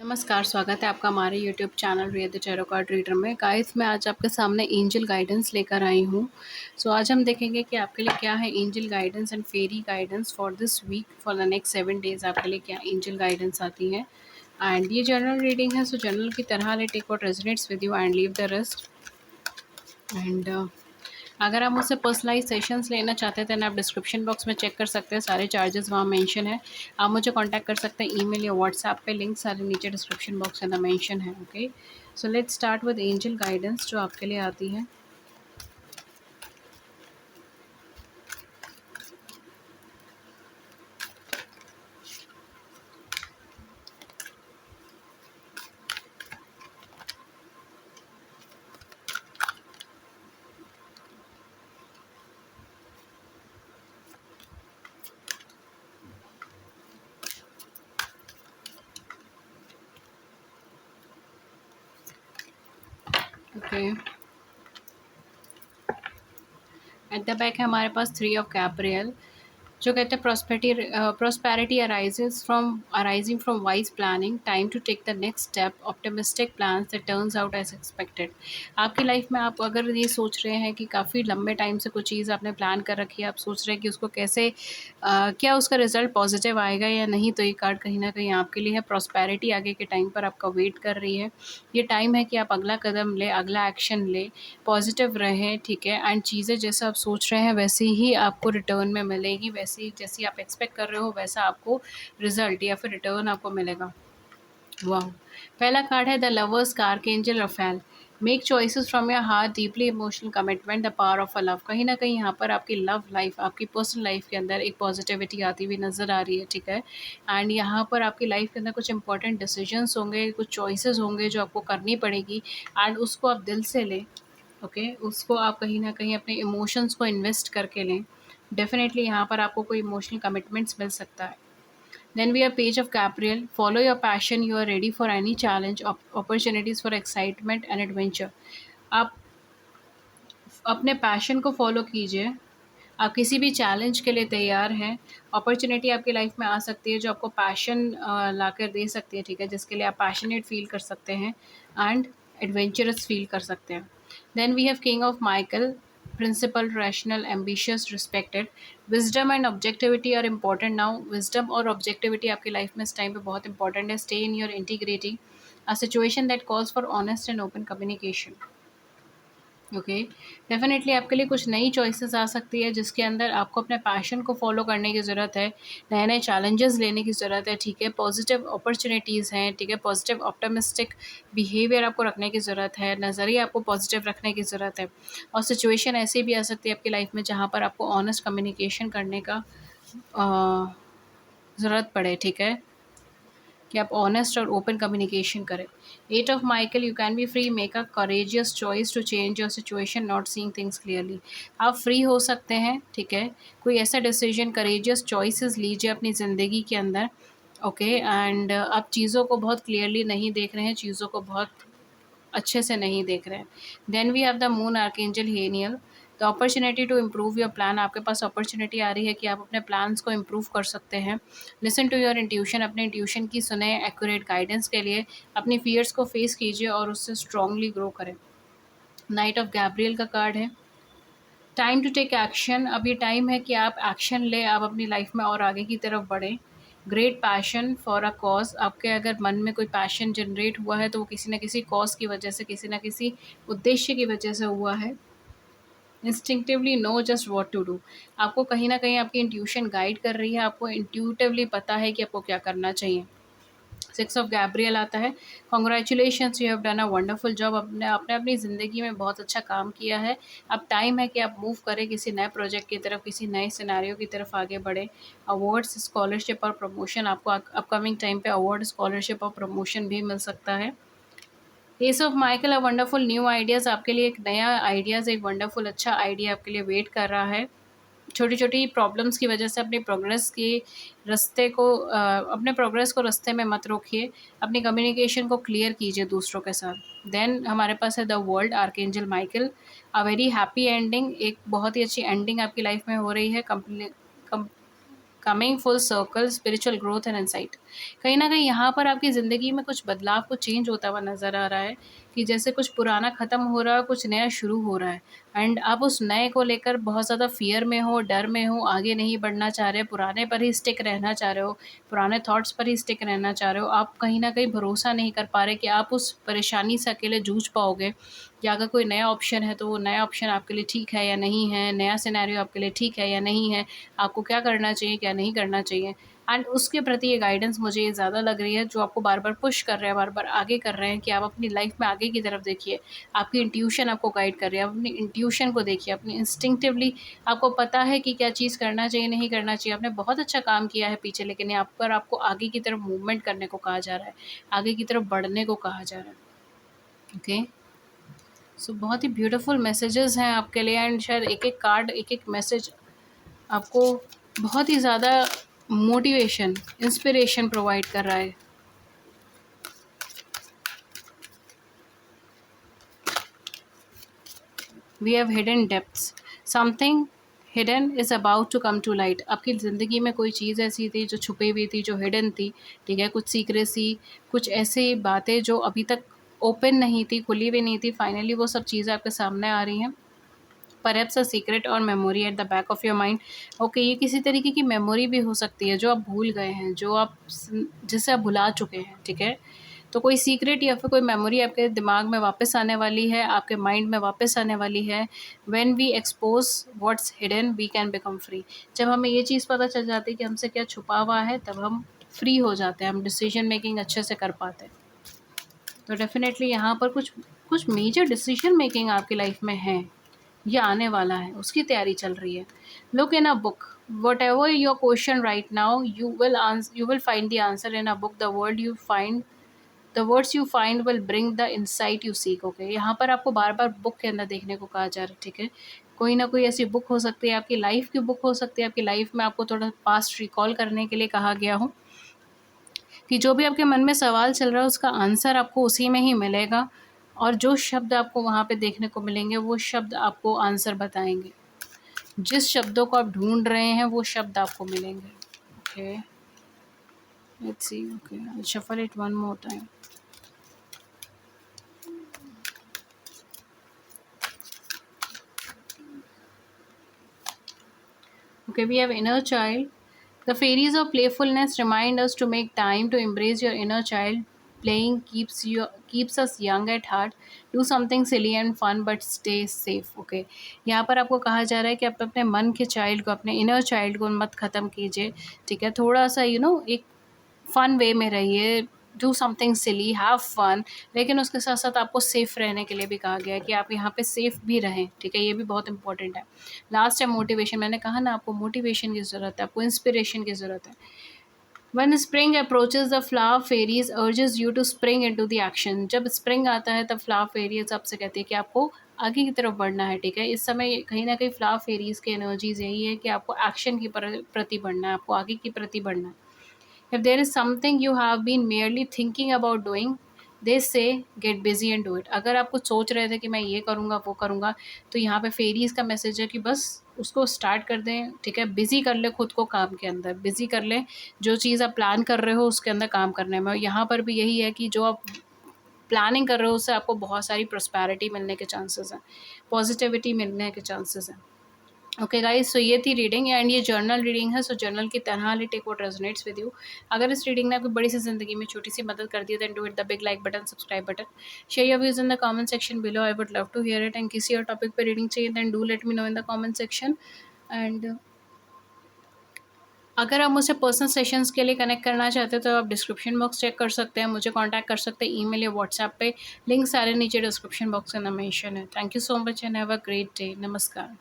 नमस्कार, स्वागत है आपका हमारे YouTube channel real the tarot card reader में। गाइस, मैं आज आपके सामने एंजल गाइडेंस लेकर आई हूँ। आज हम देखेंगे कि आपके लिए क्या है angel guidance and fairy guidance for this week, for the next 7 days आपके लिए क्या एंजल गाइडेंस आती है। एंड ये जनरल रीडिंग है, सो जनरल की तरह ले take what resonates with you and leave the rest. And अगर आप मुझसे पर्सनलाइज सेशंस लेना चाहते हैं तो आप डिस्क्रिप्शन बॉक्स में चेक कर सकते हैं, सारे चार्जेस वहाँ मेंशन है। आप मुझे कांटेक्ट कर सकते हैं ईमेल या व्हाट्सएप पे, लिंक सारे नीचे डिस्क्रिप्शन बॉक्स में मेंशन है। Okay, so let's start with angel guidance जो आपके लिए आती है। ओके, एट द बैक है हमारे पास 3 ऑफ कैप्रियल जो कहते हैं prosperity arising from wise planning, time to take the next step, optimistic plans that turns out as expected. आपकी लाइफ में आप अगर ये सोच रहे हैं कि काफ़ी लंबे टाइम से कुछ चीज़ आपने प्लान कर रखी है, आप सोच रहे हैं कि उसको कैसे क्या उसका रिजल्ट पॉजिटिव आएगा या नहीं, तो ये कार्ड कहीं ना कहीं आपके लिए है। प्रॉस्पेरिटी आगे के टाइम पर आपका वेट कर रही है। ये टाइम है कि आप अगला कदम ले, अगला एक्शन ले, पॉजिटिव रहें, ठीक है। एंड चीज़ें जैसा आप सोच रहे हैं वैसे ही आपको रिटर्न में मिलेगी, वैसे ही जैसी आप एक्सपेक्ट कर रहे हो वैसा आपको रिजल्ट या फिर रिटर्न आपको मिलेगा। वाह, पहला कार्ड है द लवर्स का archangel Raphael. Make choices from your heart, deeply emotional commitment, the power of a love. कहीं ना कहीं यहाँ पर आपकी लव लाइफ, आपकी पर्सनल लाइफ के अंदर एक पॉजिटिविटी आती हुई नज़र आ रही है, ठीक है। एंड यहाँ पर आपकी लाइफ के अंदर कुछ इंपॉर्टेंट डिसीजंस होंगे, कुछ चॉइसेस होंगे जो आपको करनी पड़ेगी एंड उसको आप दिल से लें। ओके, उसको आप कहीं ना कहीं अपने इमोशंस को इन्वेस्ट करके लें। डेफिनेटली यहाँ पर आपको कोई इमोशनल कमिटमेंट्स मिल सकता है। Then we are page of caprial, follow your passion, you are ready for any challenge, opportunities for excitement and adventure. आप अपने पैशन को फॉलो कीजिए, आप किसी भी चैलेंज के लिए तैयार हैं। अपॉर्चुनिटी आपकी लाइफ में आ सकती है जो आपको पैशन ला कर दे सकती है, ठीक है, जिसके लिए आप पैशनेट फील कर सकते हैं एंड एडवेंचरस फील कर सकते हैं। Then we have king of Michael, principal, rational, ambitious, respected. Wisdom and objectivity are important now. Wisdom और ऑब्जेक्टिविटी आपकी लाइफ में इस टाइम पे बहुत इंपॉर्टेंट है। Stay in your integrity, a situation that calls for honest and open communication. Okay, definitely आपके लिए कुछ नई चॉइसेस आ सकती है जिसके अंदर आपको अपने पैशन को फॉलो करने की ज़रूरत है, नए नए चैलेंजेस लेने की ज़रूरत है, ठीक है। पॉजिटिव अपॉर्चुनिटीज़ हैं, ठीक है। पॉजिटिव ऑप्टिमिस्टिक बिहेवियर आपको रखने की ज़रूरत है, नज़रिया आपको पॉजिटिव रखने की ज़रूरत है। और सिचुएशन ऐसी भी आ सकती है आपकी लाइफ में जहाँ पर आपको ऑनेस्ट कम्युनिकेशन करने का ज़रूरत पड़े, ठीक है, कि आप ऑनेस्ट और ओपन कम्युनिकेशन करें। Eight of Michael, you can be free, make a courageous choice to change your situation, not seeing things clearly. आप फ्री हो सकते हैं, ठीक है। कोई ऐसा डिसीजन, करेजियस चॉइसेस लीजिए अपनी ज़िंदगी के अंदर। ओके, एंड आप चीज़ों को बहुत क्लियरली नहीं देख रहे हैं, चीज़ों को बहुत अच्छे से नहीं देख रहे हैं। Then we have the moon archangel Haniel, the opportunity to improve your plan. आपके पास अपॉर्चुनिटी आ रही है कि आप अपने प्लान्स को इम्प्रूव कर सकते हैं। लिसन टू योर इंट्यूशन, अपने इंट्यूशन की सुने एक्यूरेट गाइडेंस के लिए। अपनी फियर्स को फेस कीजिए और उससे स्ट्रांगली ग्रो करें। नाइट ऑफ गैब्रियल का कार्ड है, टाइम टू टेक एक्शन। अब ये टाइम है कि आप एक्शन लें, आप अपनी लाइफ में और आगे की तरफ बढ़ें। Great passion for a cause, आपके अगर मन में कोई पैशन जनरेट हुआ है तो वो किसी न किसी कॉज की वजह से, किसी न किसी उद्देश्य की वजह से हुआ है। Instinctively know just what to do, आपको कहीं ना कहीं आपकी इंट्यूशन गाइड कर रही है, आपको इंट्यूटिवली पता है कि आपको क्या करना चाहिए। सिक्स ऑफ गैब्रियल आता है, congratulations, you have done a wonderful job. आपने आपने अपनी ज़िंदगी में बहुत अच्छा काम किया है। अब टाइम है कि आप मूव करें किसी नए प्रोजेक्ट की तरफ, किसी नए सिनेरियो की तरफ आगे बढ़े। अवार्ड्स, स्कॉलरशिप और प्रमोशन, आपको अपकमिंग टाइम पे अवार्ड, स्कॉलरशिप और प्रमोशन भी मिल सकता है। S of Michael, a wonderful new ideas, आपके लिए एक नया आइडियाज़, एक वंडरफुल अच्छा आइडिया आपके लिए वेट कर रहा है। छोटी छोटी प्रॉब्लम्स की वजह से अपनी प्रोग्रेस की रास्ते को अपने प्रोग्रेस को रास्ते में मत रोकिए, अपनी कम्युनिकेशन को क्लियर कीजिए दूसरों के साथ। देन हमारे पास है the world archangel Michael, a very happy ending, एक बहुत ही अच्छी एंडिंग आपकी लाइफ में हो रही है। Coming full circle, spiritual growth and insight. कहीं न कहीं यहाँ पर आपकी ज़िंदगी में कुछ बदलाव, कुछ चेंज होता हुआ नज़र आ रहा है कि जैसे कुछ पुराना ख़त्म हो रहा है, कुछ नया शुरू हो रहा है एंड आप उस नए को लेकर बहुत ज़्यादा फ़ियर में हो, डर में हो, आगे नहीं बढ़ना चाह रहे, पुराने पर ही स्टिक रहना चाह रहे हो, पुराने थॉट्स पर ही स्टिक रहना चाह रहे हो। आप कहीं न कहीं भरोसा नहीं कर पा रहे कि आप उस परेशानी से अकेले जूझ पाओगे, या अगर कोई नया ऑप्शन है तो वो नया ऑप्शन आपके लिए ठीक है या नहीं है, नया सिनेरियो आपके लिए ठीक है या नहीं है, आपको क्या करना चाहिए, क्या नहीं करना चाहिए। एंड उसके प्रति ये गाइडेंस मुझे ये ज़्यादा लग रही है, जो आपको बार-बार पुश कर रहे हैं, बार-बार आगे कर रहे हैं कि आप अपनी लाइफ़ में आगे की तरफ देखिए। आपकी इंट्यूशन आपको गाइड कर रही है, आप अपनी इंट्यूशन को देखिए, अपनी इंस्टिंक्टिवली आपको पता है कि क्या चीज़ करना चाहिए, नहीं करना चाहिए। आपने बहुत अच्छा काम किया है पीछे, लेकिन यहाँ पर आपको आगे की तरफ मूवमेंट करने को कहा जा रहा है, आगे की तरफ बढ़ने को कहा जा रहा है। ओके? सो बहुत ही ब्यूटीफुल मैसेजेस हैं आपके लिए एंड शायद एक-एक कार्ड, एक-एक मैसेज आपको बहुत ही ज़्यादा मोटिवेशन, इंस्पिरेशन प्रोवाइड कर रहा है। We have hidden depths, something hidden is about to come to light. आपकी ज़िंदगी में कोई चीज़ ऐसी थी जो छुपी हुई थी, जो हिडन थी, ठीक है? कुछ सीक्रेसी, कुछ ऐसी बातें जो अभी तक ओपन नहीं थी, खुली हुई नहीं थी, फाइनली वो सब चीज़ें आपके सामने आ रही हैं। परहैप्स अ सीक्रेट और memory at the back of your mind. Okay, ये किसी तरीके की मेमोरी भी हो सकती है जो आप भूल गए हैं, जो आप जिसे आप भुला चुके हैं, ठीक है? तो कोई सीक्रेट या फिर कोई मेमोरी आपके दिमाग में वापस आने वाली है, आपके माइंड में वापस आने वाली है। When we expose what's hidden we can become free. जब हमें ये चीज़ पता चल जाती है कि हमसे क्या छुपा हुआ है, तब हम फ्री हो जाते हैं, हम डिसीजन मेकिंग अच्छे से कर पाते हैं। तो डेफिनेटली यहाँ पर कुछ कुछ मेजर डिसीजन मेकिंग आपकी लाइफ में है, ये आने वाला है, उसकी तैयारी चल रही है। Look in a book, what ever your question right now, you will find the answer in a book. The words you find will bring the insight you seek. Okay, यहाँ पर आपको बार बार बुक के अंदर देखने को कहा जा रहा है, ठीक है? कोई ना कोई ऐसी बुक हो सकती है, आपकी लाइफ की बुक हो सकती है, आपकी लाइफ में आपको थोड़ा पास्ट रिकॉल करने के लिए कहा गया हो कि जो भी आपके मन में सवाल चल रहा है उसका आंसर आपको उसी में ही मिलेगा, और जो शब्द आपको वहाँ पे देखने को मिलेंगे वो शब्द आपको आंसर बताएंगे। जिस शब्दों को आप ढूंढ रहे हैं वो शब्द आपको मिलेंगे। Okay, let's see. Okay, I shuffle it one more time. Okay, we have inner child. The fairies of playfulness remind us to make time to embrace your inner child. Playing keeps us young at heart. Do something silly and fun, but stay safe. Okay, यहाँ पर आपको कहा जा रहा है कि आप अपने मन के चाइल्ड को, अपने इनर चाइल्ड को मत ख़त्म कीजिए, ठीक है? थोड़ा सा एक फ़न वे में रहिए, do something silly, have fun, लेकिन उसके साथ साथ आपको सेफ़ रहने के लिए भी कहा गया है कि आप यहाँ पे सेफ़ भी रहें, ठीक है? ये भी बहुत इंपॉर्टेंट है। लास्ट है मोटिवेशन। मैंने कहा ना, आपको मोटिवेशन की ज़रूरत है, आपको इंस्पिरेशन की ज़रूरत है। When spring approaches, the flower fairies urges you to spring into the action. जब स्प्रिंग आता है तब फ्लावर फेरीज आपसे कहती है कि आपको आगे की तरफ बढ़ना है, ठीक है? इस समय कहीं ना कहीं फ्लावर फेरीज की एनर्जीज यही है कि आपको एक्शन की प्रति बढ़ना है, आपको आगे की प्रति बढ़ना है। If there is something you have been merely thinking about doing, they say get busy and do it. अगर आप कुछ सोच रहे थे कि मैं ये करूँगा, वो करूँगा, तो यहाँ पे फेरीज़ का मैसेज है कि बस उसको स्टार्ट कर दें, ठीक है? बिज़ी कर ले खुद को काम के अंदर, बिज़ी कर लें जो चीज़ आप प्लान कर रहे हो उसके अंदर काम करने में। और यहाँ पर भी यही है कि जो आप प्लानिंग कर रहे हो उससे आपको बहुत सारी प्रॉस्पेरिटी मिलने के चांसेस हैं, पॉजिटिविटी मिलने के चांसेस हैं। ओके गाइस, सो ये थी रीडिंग एंड ये जर्नल रीडिंग है। सो जर्नल की तरह ही take what resonates with you. अगर इस रीडिंग ने आपकी बड़ी सी ज़िंदगी में छोटी सी मदद कर दी, then do it the big like button, subscribe button, share your views in the comment section below. I would love to hear it. And किसी और टॉपिक पे रीडिंग चाहिए then do let me know in the comment section. And अगर आप मुझसे personal sessions के लिए connect करना चाहते हो तो आप डिस्क्रिप्शन बॉक्स चेक कर सकते हैं, मुझे कॉन्टैक्ट कर सकते हैं ईमेल या व्हाट्सएप पे। लिंक सारे नीचे डिस्क्रिप्शन बॉक्स के अंदर मेंशन है। Thank you so much and have a great day. नमस्कार।